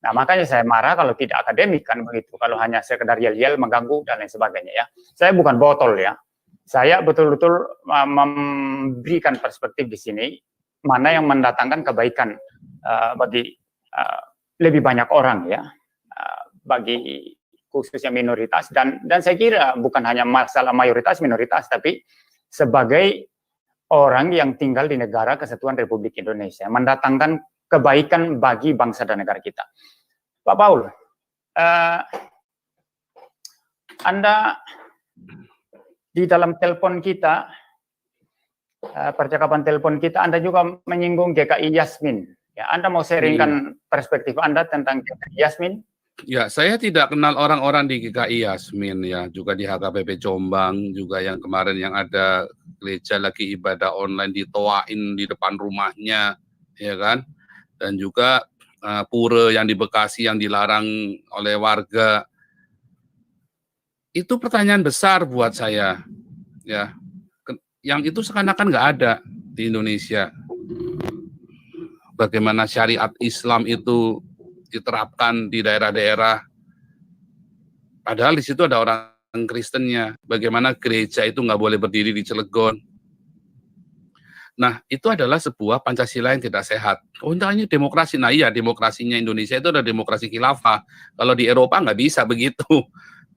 Nah makanya saya marah kalau tidak akademik kan begitu. Kalau hanya sekedar yel-yel mengganggu dan lain sebagainya ya. Saya bukan botol ya. Saya betul-betul memberikan perspektif di sini mana yang mendatangkan kebaikan bagi lebih banyak orang ya, bagi khususnya minoritas, dan saya kira bukan hanya masalah mayoritas minoritas, tapi sebagai orang yang tinggal di negara Kesatuan Republik Indonesia mendatangkan kebaikan bagi bangsa dan negara kita. Pak Paul, Anda di dalam telepon kita, percakapan telepon kita, Anda juga menyinggung GKI Yasmin. Ya, Anda mau sharingkan perspektif Anda tentang GKI Yasmin? Ya, saya tidak kenal orang-orang di GKI Yasmin ya, juga di HKBP Jombang, juga yang kemarin yang ada gereja lagi ibadah online ditoain di depan rumahnya, ya kan? Dan juga pura yang di Bekasi yang dilarang oleh warga. Itu pertanyaan besar buat saya, ya. Yang itu seakan-akan nggak ada di Indonesia. Bagaimana syariat Islam itu diterapkan di daerah-daerah, padahal di situ ada orang Kristennya. Bagaimana gereja itu nggak boleh berdiri di Cilegon. Nah, itu adalah sebuah Pancasila yang tidak sehat. Oh, ini demokrasi. Nah iya, demokrasinya Indonesia itu ada demokrasi khilafah. Kalau di Eropa nggak bisa begitu.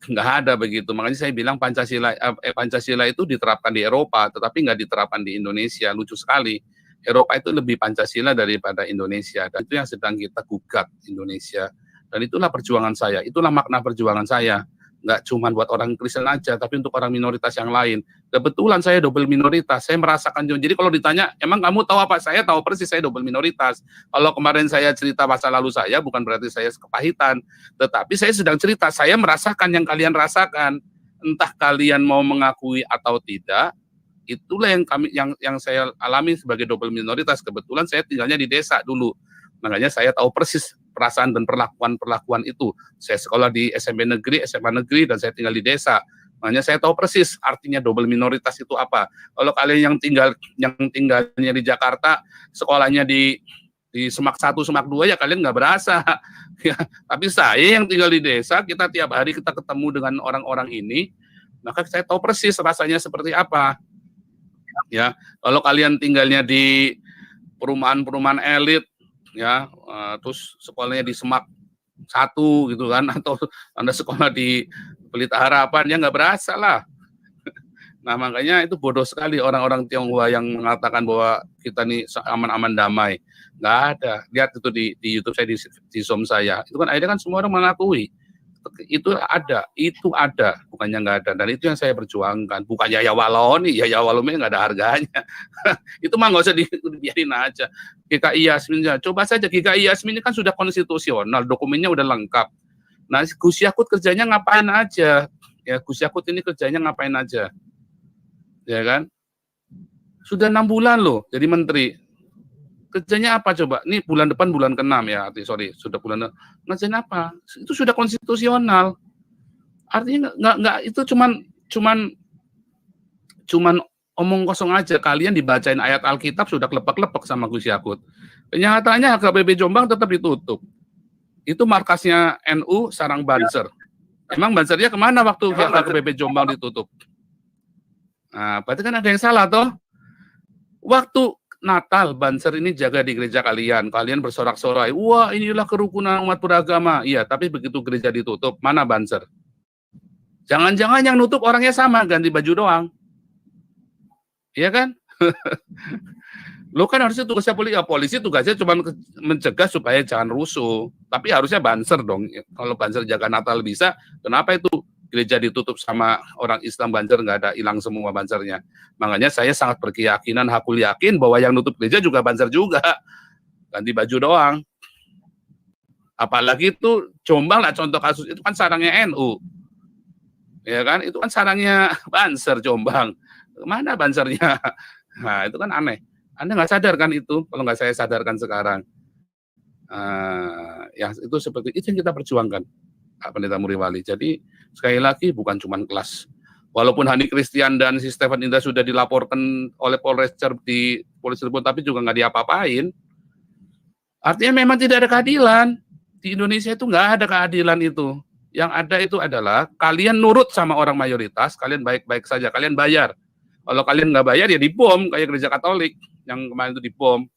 Nggak ada begitu. Makanya saya bilang Pancasila itu diterapkan di Eropa, tetapi nggak diterapkan di Indonesia. Lucu sekali. Eropa itu lebih Pancasila daripada Indonesia. Dan itu yang sedang kita gugat Indonesia. Dan itulah perjuangan saya. Itulah makna perjuangan saya. Nggak cuma buat orang Kristen aja, tapi untuk orang minoritas yang lain. Kebetulan saya double minoritas. Saya merasakan. Jadi kalau ditanya, emang kamu tahu apa? Saya tahu persis saya double minoritas. Kalau kemarin saya cerita masa lalu saya, bukan berarti saya kepahitan. Tetapi saya sedang cerita, saya merasakan yang kalian rasakan. Entah kalian mau mengakui atau tidak, itulah yang saya alami sebagai double minoritas. Kebetulan saya tinggalnya di desa dulu, makanya saya tahu persis perasaan dan perlakuan itu. Saya sekolah di SMP negeri, SMA negeri, dan saya tinggal di desa, makanya saya tahu persis artinya double minoritas itu apa. Kalau kalian yang tinggalnya di Jakarta, sekolahnya di Semak 1, Semak 2, ya kalian nggak berasa. Ya, tapi saya yang tinggal di desa, kita tiap hari kita ketemu dengan orang-orang ini, maka saya tahu persis rasanya seperti apa. Ya, kalau kalian tinggalnya di perumahan-perumahan elit, ya, terus sekolahnya di Semak 1 gitu kan, atau Anda sekolah di Pelita Harapan, ya nggak berasa lah. Nah makanya itu bodoh sekali orang-orang Tionghoa yang mengatakan bahwa kita nih aman-aman damai. Nggak ada. Lihat itu di YouTube saya, di Zoom saya. Itu kan akhirnya kan semua orang mengakui. Itu ada, bukannya nggak ada. Dan itu yang saya perjuangkan. Bukan Yaya Waloni nggak ada harganya. Itu mah nggak usah dibiarin aja. GKI Yasmin, coba saja GKI Yasmin ini kan sudah konstitusional, dokumennya udah lengkap. Nah, Gus Yakut kerjanya ngapain aja? Ya, Gus Yakut ini kerjanya ngapain aja? Ya kan? Sudah 6 bulan loh jadi menteri. Kerjanya apa coba? Ini bulan depan bulan ke-6 ya, sudah bulan. Kerjanya apa? Itu sudah konstitusional. Artinya nggak itu cuman omong kosong aja. Kalian dibacain ayat Alkitab sudah kelepek-lepek sama Gus Yakut. Kenyataannya HKBP Jombang tetap ditutup. Itu markasnya NU Sarang Banser. Emang Bansernya kemana waktu HKBP Jombang ditutup? Nah, berarti kan ada yang salah toh. Waktu Natal, Banser ini jaga di gereja kalian bersorak-sorai, wah inilah kerukunan umat beragama. Iya, tapi begitu gereja ditutup, mana Banser? Jangan-jangan yang nutup orangnya sama, ganti baju doang. Iya kan? Lo kan harusnya tugasnya polisi tugasnya cuma mencegah supaya jangan rusuh. Tapi harusnya Banser dong. Kalau Banser jaga Natal bisa, kenapa itu gereja ditutup sama orang Islam Banser nggak ada, hilang semua Bansernya. Makanya saya sangat berkeyakinan, hakul yakin bahwa yang nutup gereja juga Banser juga. Ganti baju doang. Apalagi itu Jombang lah contoh kasus, itu kan sarangnya NU. ya kan? Itu kan sarangnya Banser Jombang. Mana Bansernya? Nah, itu kan aneh. Anda nggak sadar kan itu, kalau nggak saya sadarkan sekarang. Ya itu seperti itu yang kita perjuangkan, Pak Pendeta Muriwali. Jadi sekali lagi bukan cuma kelas. Walaupun Hani Christian dan si Stefan Indra sudah dilaporkan oleh Polres di Polres Cirebon, tapi juga nggak diapa-apain. Artinya memang tidak ada keadilan. Di Indonesia itu nggak ada keadilan itu. Yang ada itu adalah kalian nurut sama orang mayoritas, kalian baik-baik saja, kalian bayar. Kalau kalian nggak bayar ya dibom, kayak gereja Katolik yang kemarin itu dibom.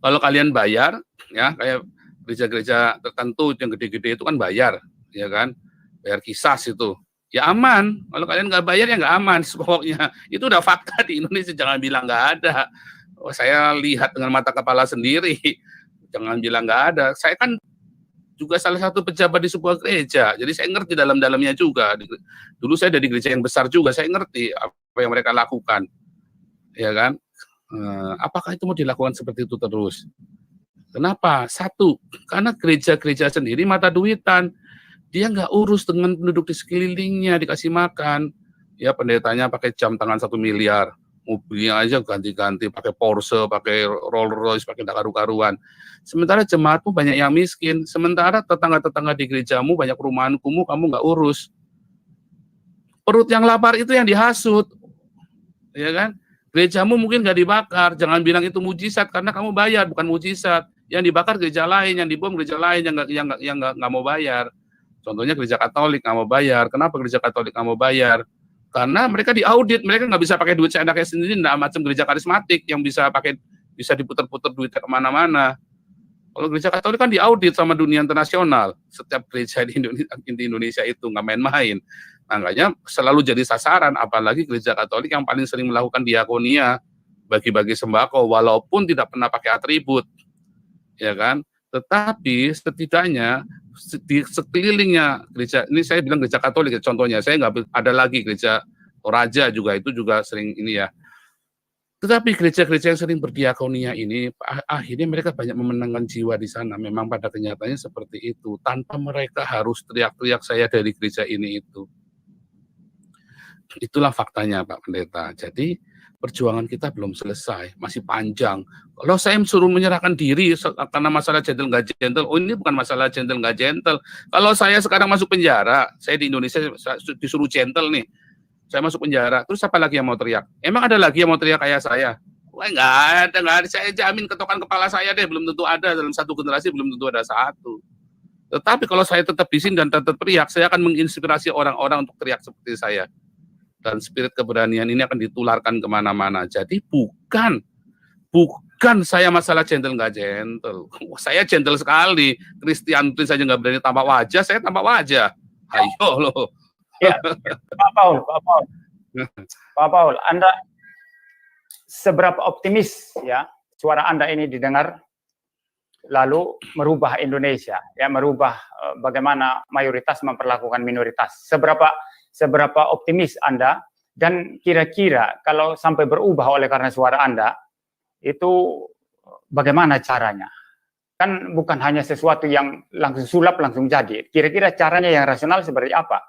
Kalau kalian bayar, ya kayak gereja-gereja tertentu yang gede-gede itu kan bayar, ya kan, bayar kisas itu, ya aman. Kalau kalian nggak bayar ya nggak aman. Pokoknya itu udah fakta di Indonesia. Jangan bilang nggak ada. Oh, saya lihat dengan mata kepala sendiri. Jangan bilang nggak ada. Saya kan juga salah satu pejabat di sebuah gereja, jadi saya ngerti dalam-dalamnya juga. Dulu saya dari gereja yang besar juga, saya ngerti apa yang mereka lakukan, ya kan. Apakah itu mau dilakukan seperti itu terus? Kenapa? Satu, karena gereja-gereja sendiri mata duitan, dia nggak urus dengan penduduk di sekelilingnya, dikasih makan, ya pendetanya pakai jam tangan 1 miliar, mobilnya aja ganti-ganti, pakai Porsche, pakai Rolls Royce, pakai karu-karuan. Sementara jemaatmu banyak yang miskin, sementara tetangga-tetangga di gerejamu banyak perumahan kumuh, kamu nggak urus. Perut yang lapar itu yang dihasut, ya kan? Gerejamu mungkin nggak dibakar, jangan bilang itu mujizat karena kamu bayar, bukan mujizat. Yang dibakar gereja lain, yang dibom gereja lain yang nggak mau bayar. Contohnya gereja Katolik nggak mau bayar. Kenapa gereja Katolik nggak mau bayar? Karena mereka diaudit, mereka nggak bisa pakai duit seenaknya sendiri, nggak macam gereja karismatik yang bisa diputar-putar duitnya kemana-mana. Kalau gereja Katolik kan diaudit sama dunia internasional. Setiap gereja di Indonesia itu nggak main-main. Makanya selalu jadi sasaran, apalagi gereja Katolik yang paling sering melakukan diakonia, bagi-bagi sembako, walaupun tidak pernah pakai atribut, ya kan? Tetapi setidaknya di sekelilingnya gereja, ini saya bilang gereja Katolik contohnya, saya nggak ada lagi gereja Toraja juga, itu juga sering ini ya. Tetapi gereja-gereja yang sering berdiakonia ini, akhirnya mereka banyak memenangkan jiwa di sana. Memang pada kenyataannya seperti itu. Tanpa mereka harus teriak-teriak saya dari gereja ini itu. Itulah faktanya Pak Pendeta. Jadi perjuangan kita belum selesai, masih panjang. Kalau saya suruh menyerahkan diri karena masalah gentle nggak gentle, oh ini bukan masalah gentle nggak gentle. Kalau saya sekarang masuk penjara, saya di Indonesia disuruh gentle nih, saya masuk penjara, terus apa lagi yang mau teriak? Emang ada lagi yang mau teriak kayak saya? Wah nggak ada. Saya jamin ketokan kepala saya deh, belum tentu ada dalam satu generasi, belum tentu ada satu. Tetapi kalau saya tetap di sini dan tetap teriak, saya akan menginspirasi orang-orang untuk teriak seperti saya. Dan spirit keberanian ini akan ditularkan kemana-mana. Jadi bukan saya masalah gentle nggak gentle. Saya gentle sekali. Christian saja nggak berani tampak wajah, saya tampak wajah. Ayo loh. Ya, Pak Paul, Anda seberapa optimis ya suara Anda ini didengar, lalu merubah Indonesia, ya merubah bagaimana mayoritas memperlakukan minoritas. Seberapa optimis Anda, dan kira-kira kalau sampai berubah oleh karena suara Anda, itu bagaimana caranya? Kan bukan hanya sesuatu yang langsung sulap, langsung jadi. Kira-kira caranya yang rasional seperti apa?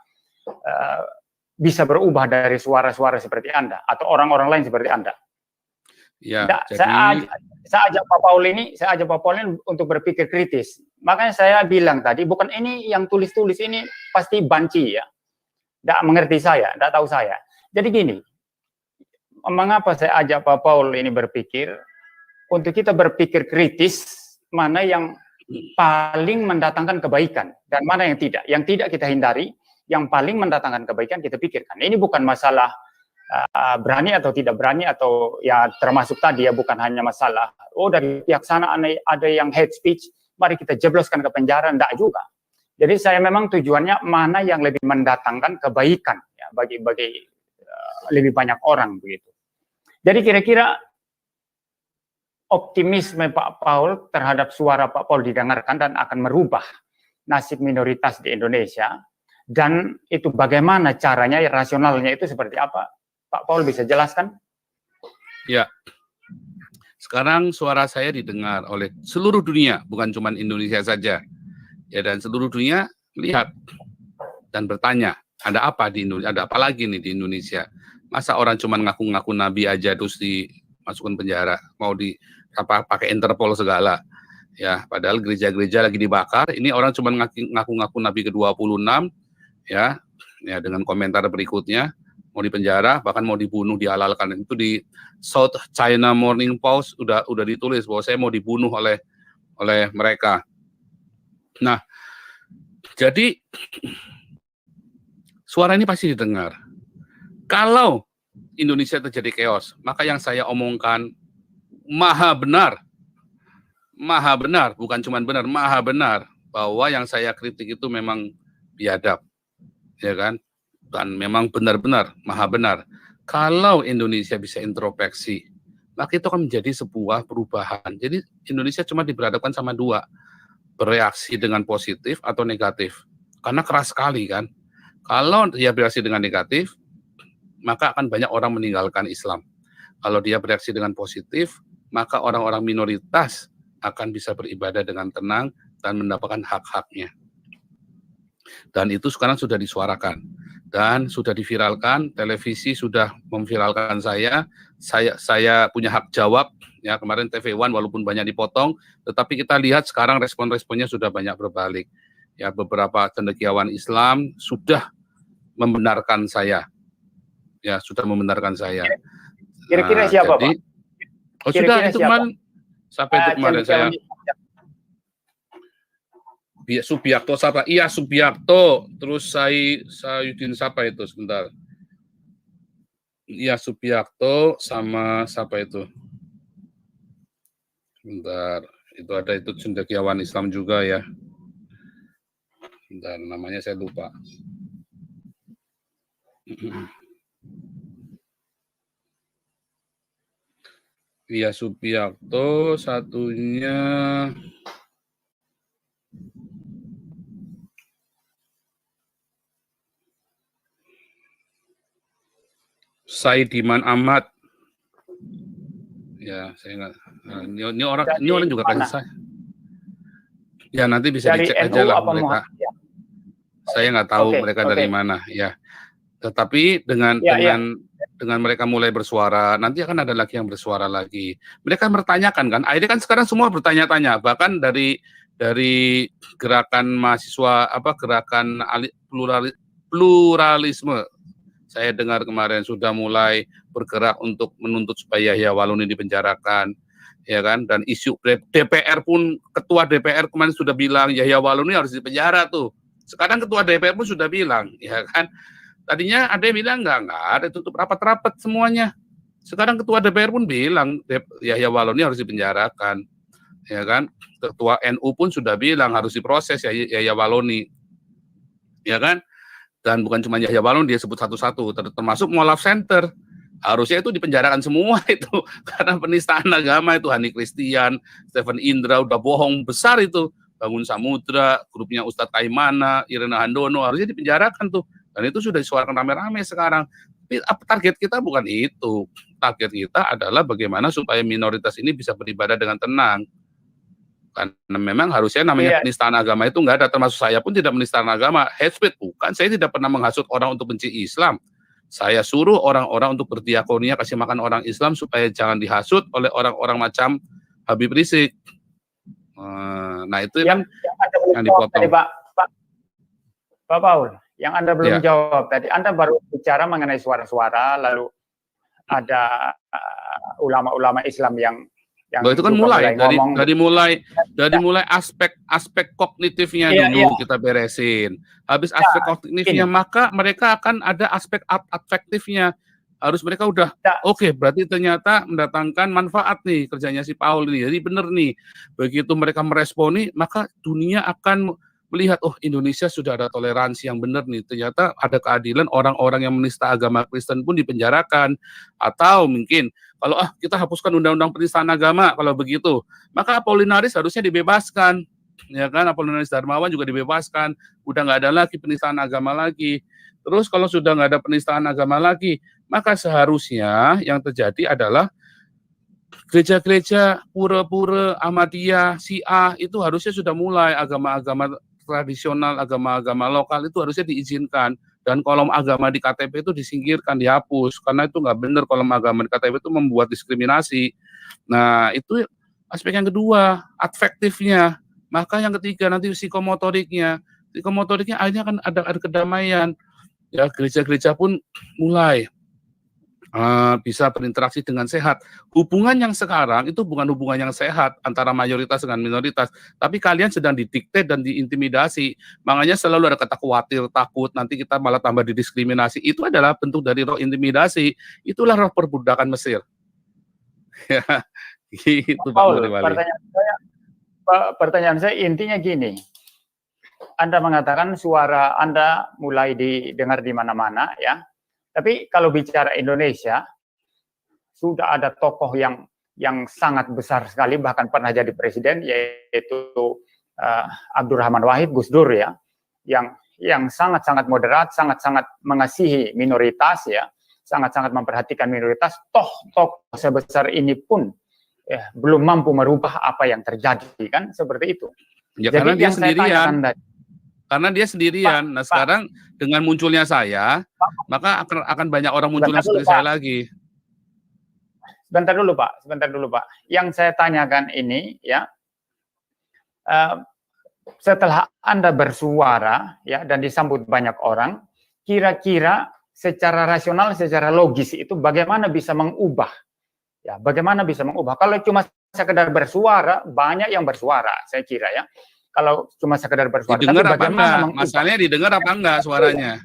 Bisa berubah dari suara-suara seperti Anda atau orang-orang lain seperti Anda. Ya, jadi saya ajak Pak Paul ini untuk berpikir kritis. Makanya saya bilang tadi, bukan ini yang tulis-tulis ini pasti banci ya. Tidak mengerti saya, tidak tahu saya. Jadi gini, mengapa saya ajak Pak Paul ini berpikir, untuk kita berpikir kritis, mana yang paling mendatangkan kebaikan, dan mana yang tidak. Yang tidak kita hindari, yang paling mendatangkan kebaikan kita pikirkan. Ini bukan masalah berani atau tidak berani, atau ya termasuk tadi ya, bukan hanya masalah dari pihak sana ada yang hate speech, mari kita jebloskan ke penjara, enggak juga. Jadi saya memang tujuannya mana yang lebih mendatangkan kebaikan ya, bagi lebih banyak orang begitu. Jadi kira-kira optimisme Pak Paul terhadap suara Pak Paul didengarkan dan akan merubah nasib minoritas di Indonesia. Dan itu bagaimana caranya, rasionalnya itu seperti apa? Pak Paul bisa jelaskan? Ya, sekarang suara saya didengar oleh seluruh dunia, bukan cuma Indonesia saja. Ya, dan seluruh dunia melihat dan bertanya, Ada apa di Indonesia? Ada apa lagi nih di Indonesia? Masa orang cuma ngaku-ngaku nabi aja terus dimasukkan penjara, mau pakai Interpol segala. Ya, padahal gereja-gereja lagi dibakar. Ini orang cuma ngaku-ngaku nabi ke-26 ya. Ya, dengan komentar berikutnya mau dipenjara, bahkan mau dibunuh, dihalalkan. Itu di South China Morning Post udah ditulis bahwa saya mau dibunuh oleh mereka. Nah, jadi suara ini pasti didengar. Kalau Indonesia terjadi chaos, maka yang saya omongkan maha benar, bukan cuma benar, maha benar, bahwa yang saya kritik itu memang biadab, ya kan? Dan memang benar-benar maha benar. Kalau Indonesia bisa introspeksi, maka itu akan menjadi sebuah perubahan. Jadi Indonesia cuma diberhadapkan sama dua, bereaksi dengan positif atau negatif. Karena keras sekali kan. Kalau dia bereaksi dengan negatif, maka akan banyak orang meninggalkan Islam. Kalau dia bereaksi dengan positif, maka orang-orang minoritas akan bisa beribadah dengan tenang dan mendapatkan hak-haknya. Dan itu sekarang sudah disuarakan dan sudah diviralkan, televisi sudah memviralkan saya punya hak jawab, ya kemarin TV One walaupun banyak dipotong, tetapi kita lihat sekarang respon-responnya sudah banyak berbalik. Ya, beberapa cendekiawan Islam sudah membenarkan saya. Ya, sudah membenarkan saya. Kira-kira siapa, jadi, Pak? Oh, sudah itu kemarin. Sampai itu kemarin saya. Subiakto siapa? Iya, Subiakto. Terus Sayudin siapa itu sebentar. Iya, Subiakto sama siapa itu? Bentar, itu ada itu cendekiawan Islam juga ya. Bentar, namanya saya lupa. Iya, Subiakto, satunya Saidiman Ahmad. Ya, saya nggak. Ini orang juga kasih saya. Ya, nanti bisa dicek aja lah mereka. Saya nggak tahu mereka dari mana. Ya, tetapi dengan mereka mulai bersuara, nanti akan ada lagi yang bersuara lagi. Mereka bertanyakan kan. Akhirnya kan sekarang semua bertanya-tanya. Bahkan dari gerakan mahasiswa gerakan pluralisme. Saya dengar kemarin sudah mulai bergerak untuk menuntut supaya Yahya Waluni dipenjarakan, ya kan? Dan isu DPR pun, ketua DPR kemarin sudah bilang Yahya Waluni harus dipenjara tuh. Sekarang ketua DPR pun sudah bilang, ya kan? Tadinya ada yang bilang enggak ada, tutup rapat-rapat semuanya. Sekarang ketua DPR pun bilang Yahya Waluni harus dipenjarakan, ya kan? Ketua NU pun sudah bilang harus diproses Yahya Waluni, ya kan? Dan bukan cuma Yahya Waluni, dia sebut satu-satu, termasuk Mualaf Center. Harusnya itu dipenjarakan semua itu, karena penistaan agama itu. Hani Christian, Stephen Indra, udah bohong besar itu. Bangun Samudra, grupnya Ustadz Kaimana, Irena Handono, harusnya dipenjarakan tuh. Dan itu sudah disuarakan rame-rame sekarang. Tapi target kita bukan itu. Target kita adalah bagaimana supaya minoritas ini bisa beribadah dengan tenang. Karena memang harusnya namanya penistaan agama itu nggak ada, termasuk saya pun tidak menistaan agama. Hate speech bukan, saya tidak pernah menghasut orang untuk benci Islam. Saya suruh orang-orang untuk berdiakonia, kasih makan orang Islam supaya jangan dihasut oleh orang-orang macam Habib Rizik. Nah itu yang dipotong. Pak Paul, yang Anda belum jawab tadi, Anda baru bicara mengenai suara-suara, lalu ada ulama-ulama Islam yang itu kan dari mulai aspek kognitifnya dulu kita beresin. Habis aspek kognitifnya, maka mereka akan ada aspek afektifnya. Harus mereka udah oke, berarti ternyata mendatangkan manfaat nih kerjanya si Paul ini. Jadi benar nih. Begitu mereka meresponi, maka dunia akan melihat, oh Indonesia sudah ada toleransi yang benar nih. Ternyata ada keadilan, orang-orang yang menista agama Kristen pun dipenjarakan. Atau mungkin kalau kita hapuskan undang-undang penistaan agama, kalau begitu, maka Apollinaris harusnya dibebaskan, ya kan? Apollinaris Darmawan juga dibebaskan, udah nggak ada lagi penistaan agama lagi. Terus kalau sudah nggak ada penistaan agama lagi, maka seharusnya yang terjadi adalah gereja-gereja pura-pura Ahmadiyah, Syiah itu harusnya sudah mulai agama-agama tradisional, agama-agama lokal itu harusnya diizinkan. dan kolom agama di KTP itu disingkirkan, dihapus, karena itu nggak benar kolom agama di KTP itu membuat diskriminasi. Nah, itu aspek yang kedua, afektifnya. Maka yang ketiga nanti psikomotoriknya akhirnya kan ada kedamaian. Ya, gereja-gereja pun mulai bisa berinteraksi dengan sehat. Hubungan yang sekarang itu bukan hubungan yang sehat antara mayoritas dengan minoritas, tapi kalian sedang didikte dan diintimidasi. Makanya selalu ada kata khawatir, takut, nanti kita malah tambah didiskriminasi. Itu adalah bentuk dari roh intimidasi. Itulah roh perbudakan Mesir. Ya, gitu Pak Muriwali. Pertanyaan saya intinya gini. Anda mengatakan suara Anda mulai didengar di mana-mana, ya. Tapi kalau bicara Indonesia, sudah ada tokoh yang sangat besar sekali, bahkan pernah jadi presiden, yaitu Abdurrahman Wahid, Gus Dur, ya, yang sangat-sangat moderat, sangat-sangat mengasihi minoritas, ya, sangat-sangat memperhatikan minoritas. Tokoh sebesar ini pun belum mampu merubah apa yang terjadi, kan, seperti itu. Ya, jadi karena dia sendirian. Karena dia sendirian. Nah, sekarang dengan munculnya saya, maka akan banyak orang muncul seperti saya lagi. Sebentar dulu, Pak. Yang saya tanyakan ini, ya, setelah Anda bersuara, ya, dan disambut banyak orang, kira-kira secara rasional, secara logis itu bagaimana bisa mengubah? Ya, bagaimana bisa mengubah? Kalau cuma sekedar bersuara, banyak yang bersuara, saya kira, ya. Kalau cuma sekedar bersuara, didengar apa enggak? Masalahnya didengar apa enggak suaranya?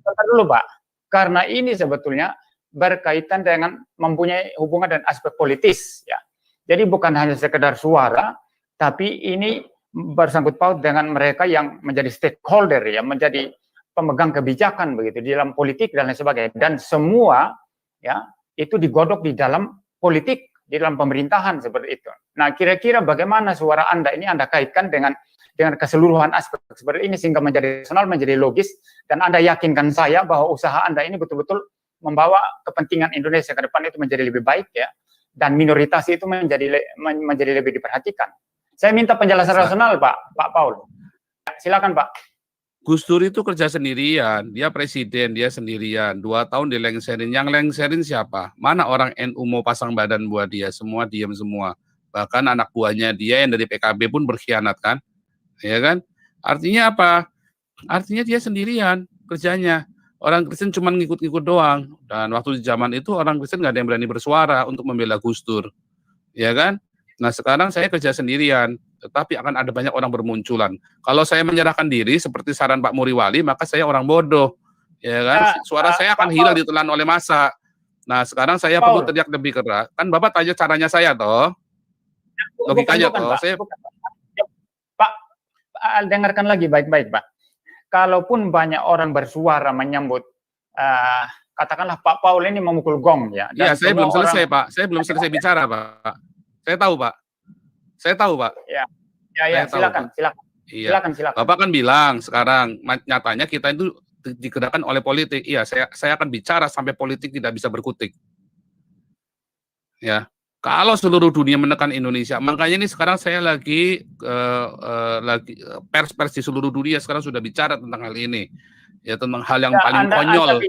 Bentar dulu, Pak. Karena ini sebetulnya berkaitan dengan mempunyai hubungan dan aspek politis, ya. Jadi bukan hanya sekedar suara, tapi ini bersangkut paut dengan mereka yang menjadi stakeholder, ya, menjadi pemegang kebijakan begitu di dalam politik dan lain sebagainya. Dan semua, ya, itu digodok di dalam politik, di dalam pemerintahan seperti itu. Nah, kira-kira bagaimana suara Anda ini Anda kaitkan dengan keseluruhan aspek seperti ini sehingga menjadi rasional, menjadi logis, dan Anda yakinkan saya bahwa usaha Anda ini betul-betul membawa kepentingan Indonesia ke depan itu menjadi lebih baik, ya, dan minoritas itu menjadi lebih diperhatikan. Saya minta penjelasan rasional, Pak Paul. Silakan, Pak. Gus Dur itu kerja sendirian, dia presiden, dia sendirian, 2 tahun dilengserin. Yang lengserin siapa? Mana orang NU mau pasang badan buat dia? Semua diam semua. Bahkan anak buahnya dia yang dari PKB pun berkhianat, kan? Ya kan? Artinya apa? Artinya dia sendirian kerjanya. Orang Kristen cuma ngikut-ngikut doang. Dan waktu di zaman itu orang Kristen nggak ada yang berani bersuara untuk membela Gus Dur. Ya kan? Nah, sekarang saya kerja sendirian, tetapi akan ada banyak orang bermunculan. Kalau saya menyerahkan diri seperti saran Pak Muriwali, maka saya orang bodoh. Ya kan? Suara saya akan hilang ditelan oleh massa. Nah, sekarang saya perlu teriak lebih keras. Kan Bapak tanya caranya saya toh. Logikanya toh. Pak, dengarkan lagi baik-baik, Pak. Kalaupun banyak orang bersuara menyambut, katakanlah Pak Paul ini memukul gong, ya. Iya, saya belum selesai, Pak. Saya belum selesai bicara, Pak. Saya tahu, Pak. Ya, silakan. Iya. Silakan. Bapak kan bilang sekarang nyatanya kita itu digerakkan oleh politik. Iya, saya akan bicara sampai politik tidak bisa berkutik. Ya. Kalau seluruh dunia menekan Indonesia, makanya ini sekarang saya lagi pers di seluruh dunia sekarang sudah bicara tentang hal ini. Ya, tentang hal yang paling konyol.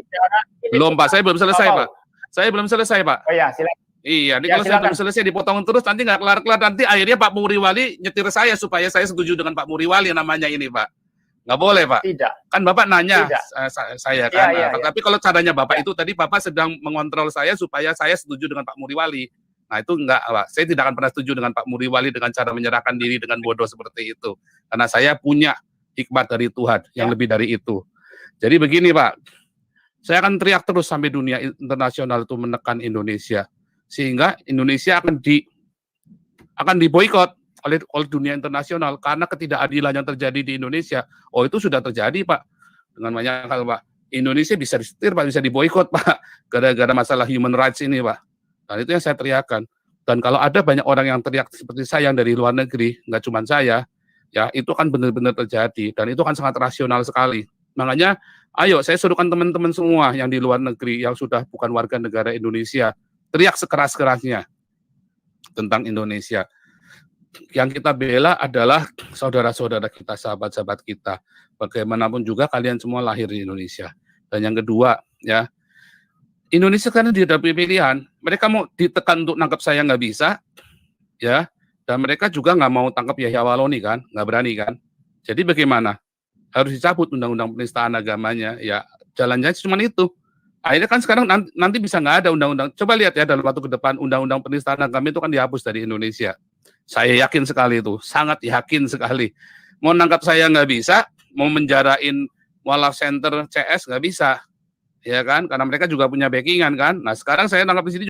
Belum, Pak. Saya belum selesai, Pak. Saya belum selesai, Pak. Oh ya, silakan. Iya, kalau saya belum selesai dipotong terus nanti nggak kelar-kelar, nanti akhirnya Pak Muriwali nyetir saya supaya saya setuju dengan Pak Muriwali namanya ini, Pak. Nggak boleh, Pak. Tidak. Kan Bapak nanya saya kan. Tapi kalau caranya Bapak itu tadi Bapak sedang mengontrol saya supaya saya setuju dengan Pak Muriwali. Nah, itu enggak, Pak. Saya tidak akan pernah setuju dengan Pak Muriwali dengan cara menyerahkan diri dengan bodoh seperti itu. Karena saya punya hikmat dari Tuhan yang lebih dari itu. Jadi begini, Pak. Saya akan teriak terus sampai dunia internasional itu menekan Indonesia. Sehingga Indonesia akan diboikot oleh dunia internasional karena ketidakadilan yang terjadi di Indonesia. Oh, itu sudah terjadi, Pak. Dengan banyak hal, Pak. Indonesia bisa disetir, Pak, bisa diboikot, Pak. Gara-gara masalah human rights ini, Pak. Dan itu yang saya teriakan. Dan kalau ada banyak orang yang teriak seperti saya yang dari luar negeri, nggak cuma saya, ya itu kan benar-benar terjadi. Dan itu kan sangat rasional sekali. Makanya, ayo saya suruhkan teman-teman semua yang di luar negeri, yang sudah bukan warga negara Indonesia, teriak sekeras-kerasnya tentang Indonesia. yang kita bela adalah saudara-saudara kita, sahabat-sahabat kita. Bagaimanapun juga kalian semua lahir di Indonesia. Dan yang kedua, ya, Indonesia karena dihadapi pilihan, mereka mau ditekan untuk nangkap saya nggak bisa, ya, dan mereka juga nggak mau tangkap Yahya Waloni kan, nggak berani kan. Jadi bagaimana? Harus dicabut undang-undang penistaan agamanya, ya jalannya cuma itu. Akhirnya kan sekarang nanti bisa nggak ada undang-undang. Coba lihat ya dalam waktu ke depan undang-undang penistaan agama itu kan dihapus dari Indonesia. Saya yakin sekali itu, sangat yakin sekali. Mau nangkap saya nggak bisa, mau menjarain Walaf Center CS nggak bisa, ya kan? Karena mereka juga punya backingan kan. Nah sekarang saya nangkap di sini